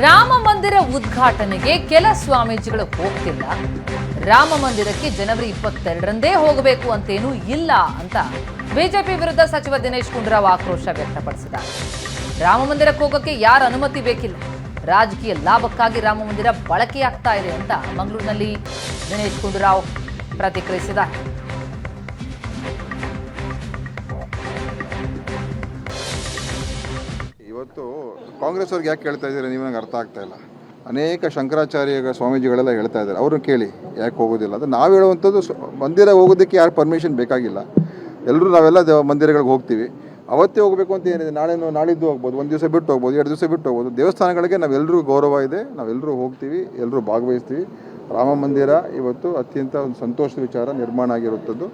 ರಾಮ ಮಂದಿರ ಉದ್ಘಾಟನೆಗೆ ಕೆಲ ಸ್ವಾಮೀಜಿಗಳು ಹೋಗ್ತಿಲ್ಲ. ರಾಮ ಮಂದಿರಕ್ಕೆ ಜನವರಿ 22ರಂದೇ ಹೋಗಬೇಕು ಅಂತೇನೂ ಇಲ್ಲ ಅಂತ ಬಿಜೆಪಿ ವಿರುದ್ಧ ಸಚಿವ ದಿನೇಶ್ ಗುಂಡೂರಾವ್ ಆಕ್ರೋಶ ವ್ಯಕ್ತಪಡಿಸಿದ್ದಾರೆ. ರಾಮ ಮಂದಿರಕ್ಕೆ ಹೋಗೋಕೆ ಯಾರ ಅನುಮತಿ ಬೇಕಿಲ್ಲ, ರಾಜಕೀಯ ಲಾಭಕ್ಕಾಗಿ ರಾಮ ಮಂದಿರ ಬಳಕೆಯಾಗ್ತಾ ಇದೆ ಅಂತ ಮಂಗಳೂರಿನಲ್ಲಿ ದಿನೇಶ್ ಗುಂಡೂರಾವ್ ಪ್ರತಿಕ್ರಿಯಿಸಿದ್ದಾರೆ. ಇವತ್ತು ಕಾಂಗ್ರೆಸ್ ಅವ್ರಿಗೆ ಯಾಕೆ ಕೇಳ್ತಾ ಇದ್ದೀರಾ ನೀವು, ನನಗೆ ಅರ್ಥ ಆಗ್ತಾ ಇಲ್ಲ. ಅನೇಕ ಶಂಕರಾಚಾರ್ಯ ಸ್ವಾಮೀಜಿಗಳೆಲ್ಲ ಹೇಳ್ತಾ ಇದ್ದಾರೆ, ಅವ್ರನ್ನ ಕೇಳಿ ಯಾಕೆ ಹೋಗೋದಿಲ್ಲ ಅದು. ನಾವು ಹೇಳುವಂಥದ್ದು ಮಂದಿರ ಹೋಗೋದಕ್ಕೆ ಯಾರು ಪರ್ಮಿಷನ್ ಬೇಕಾಗಿಲ್ಲ. ಎಲ್ಲರೂ ನಾವೆಲ್ಲ ಮಂದಿರಗಳಿಗೆ ಹೋಗ್ತೀವಿ, ಅವತ್ತೇ ಹೋಗಬೇಕು ಅಂತ ಏನಿದೆ. ನಾಳಿದ್ದು ಹೋಗ್ಬೋದು, ಒಂದು ದಿವಸ ಬಿಟ್ಟು ಹೋಗ್ಬೋದು, 2 ದಿವಸ ಬಿಟ್ಟು ಹೋಗ್ಬೋದು. ದೇವಸ್ಥಾನಗಳಿಗೆ ನಾವೆಲ್ಲರೂ ಗೌರವ ಇದೆ, ನಾವೆಲ್ಲರೂ ಹೋಗ್ತೀವಿ, ಎಲ್ಲರೂ ಭಾಗವಹಿಸ್ತೀವಿ. ರಾಮ ಮಂದಿರ ಇವತ್ತು ಅತ್ಯಂತ ಒಂದು ಸಂತೋಷದ ವಿಚಾರ, ನಿರ್ಮಾಣ ಆಗಿರುತ್ತದ್ದು.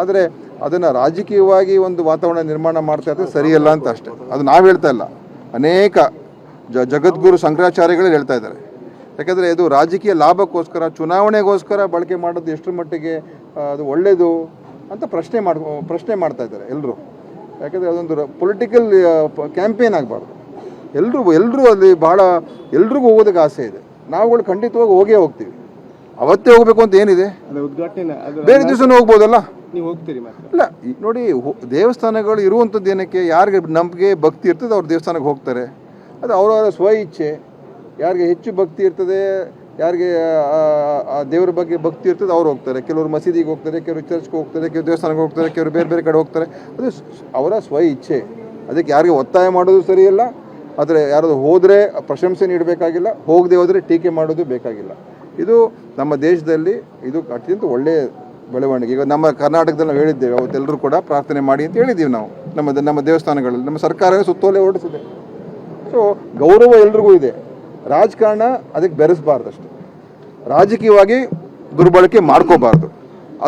ಆದರೆ ಅದನ್ನು ರಾಜಕೀಯವಾಗಿ ಒಂದು ವಾತಾವರಣ ನಿರ್ಮಾಣ ಮಾಡ್ತಾ ಇದ್ರೆ ಸರಿಯಲ್ಲ ಅಂತ ಅಷ್ಟೇ. ಅದು ನಾವು ಹೇಳ್ತಾ ಇಲ್ಲ, ಅನೇಕ ಜಗದ್ಗುರು ಶಂಕರಾಚಾರ್ಯಗಳು ಹೇಳ್ತಾ ಇದ್ದಾರೆ. ಯಾಕಂದರೆ ಇದು ರಾಜಕೀಯ ಲಾಭಕ್ಕೋಸ್ಕರ, ಚುನಾವಣೆಗೋಸ್ಕರ ಬಳಕೆ ಮಾಡೋದು ಎಷ್ಟರ ಮಟ್ಟಿಗೆ ಅದು ಒಳ್ಳೆಯದು ಅಂತ ಪ್ರಶ್ನೆ ಮಾಡ್ತಾ ಇದ್ದಾರೆ ಎಲ್ಲರೂ. ಯಾಕಂದರೆ ಅದೊಂದು ಪೊಲಿಟಿಕಲ್ ಕ್ಯಾಂಪೇನ್ ಆಗಬಾರ್ದು. ಎಲ್ಲರೂ ಅಲ್ಲಿ ಭಾಳ ಎಲ್ರಿಗೂ ಹೋಗೋದಕ್ಕೆ ಆಸೆ ಇದೆ. ನಾವುಗಳು ಖಂಡಿತವಾಗಿ ಹೋಗ್ತೀವಿ. ಅವತ್ತೇ ಹೋಗಬೇಕು ಅಂತ ಏನಿದೆ, ಬೇರೆ ದಿವಸನೂ ಹೋಗ್ಬೋದಲ್ಲ. ನೀವು ಹೋಗ್ತೀರಿ ಇಲ್ಲ ನೋಡಿ, ದೇವಸ್ಥಾನಗಳು ಇರುವಂಥದ್ದು ಏನಕ್ಕೆ, ಯಾರಿಗೆ ನಂಬಿಕೆ ಭಕ್ತಿ ಇರ್ತದೆ ಅವ್ರು ದೇವಸ್ಥಾನಕ್ಕೆ ಹೋಗ್ತಾರೆ. ಅದು ಅವರವರ ಸ್ವ ಇಚ್ಛೆ. ಯಾರಿಗೆ ಹೆಚ್ಚು ಭಕ್ತಿ ಇರ್ತದೆ, ಯಾರಿಗೆ ಆ ದೇವರ ಬಗ್ಗೆ ಭಕ್ತಿ ಇರ್ತದೆ ಅವ್ರು ಹೋಗ್ತಾರೆ. ಕೆಲವರು ಮಸೀದಿಗೆ ಹೋಗ್ತಾರೆ, ಕೆಲವರು ಚರ್ಚ್ಗೆ ಹೋಗ್ತಾರೆ, ಕೆಲವರು ದೇವಸ್ಥಾನಕ್ಕೆ ಹೋಗ್ತಾರೆ, ಕೆಲವರು ಬೇರೆ ಬೇರೆ ಕಡೆ ಹೋಗ್ತಾರೆ. ಅದು ಅವರ ಸ್ವ ಇಚ್ಛೆ. ಅದಕ್ಕೆ ಯಾರಿಗೆ ಒತ್ತಾಯ ಮಾಡೋದು ಸರಿಯಲ್ಲ. ಆದರೆ ಯಾರಾದ್ರು ಹೋದರೆ ಪ್ರಶಂಸೆ ನೀಡಬೇಕಾಗಿಲ್ಲ, ಹೋಗದೆ ಹೋದರೆ ಟೀಕೆ ಮಾಡೋದು ಬೇಕಾಗಿಲ್ಲ. ಇದು ನಮ್ಮ ದೇಶದಲ್ಲಿ ಇದು ಅತ್ಯಂತ ಒಳ್ಳೆಯ ಬೆಳವಣಿಗೆ. ಈಗ ನಮ್ಮ ಕರ್ನಾಟಕದಲ್ಲಿ ನಾವು ಹೇಳಿದ್ದೇವೆ, ಅವತ್ತೆಲ್ಲರೂ ಕೂಡ ಪ್ರಾರ್ಥನೆ ಮಾಡಿ ಅಂತ ಹೇಳಿದ್ದೀವಿ ನಾವು. ನಮ್ಮ ದೇವಸ್ಥಾನಗಳಲ್ಲಿ ನಮ್ಮ ಸರ್ಕಾರ ಸುತ್ತೋಲೆ ಹೊರಡಿಸಿದೆ. ಸೊ ಗೌರವ ಎಲ್ರಿಗೂ ಇದೆ. ರಾಜಕಾರಣ ಅದಕ್ಕೆ ಬೆರೆಸಬಾರ್ದು ಅಷ್ಟೆ, ರಾಜಕೀಯವಾಗಿ ದುರ್ಬಳಕೆ ಮಾಡ್ಕೋಬಾರ್ದು.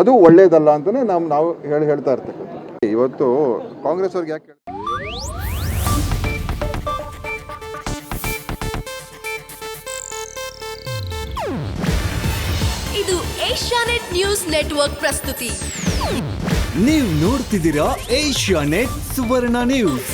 ಅದು ಒಳ್ಳೆಯದಲ್ಲ ಅಂತಲೇ ನಾವು ಹೇಳ್ತಾ ಇರ್ತಕ್ಕಂಥ. ಇವತ್ತು ಕಾಂಗ್ರೆಸ್ ಅವ್ರಿಗೆ ಯಾಕೆ ಇದು ಏಷ್ಯಾನೆಟ್ ನ್ಯೂಸ್ ನೆಟ್ವರ್ಕ್ ಪ್ರಸ್ತುತಿ. ನೀವು ನೋಡ್ತಿದ್ದೀರಾ ಏಷ್ಯಾನೆಟ್ ಸುವರ್ಣ ನ್ಯೂಸ್.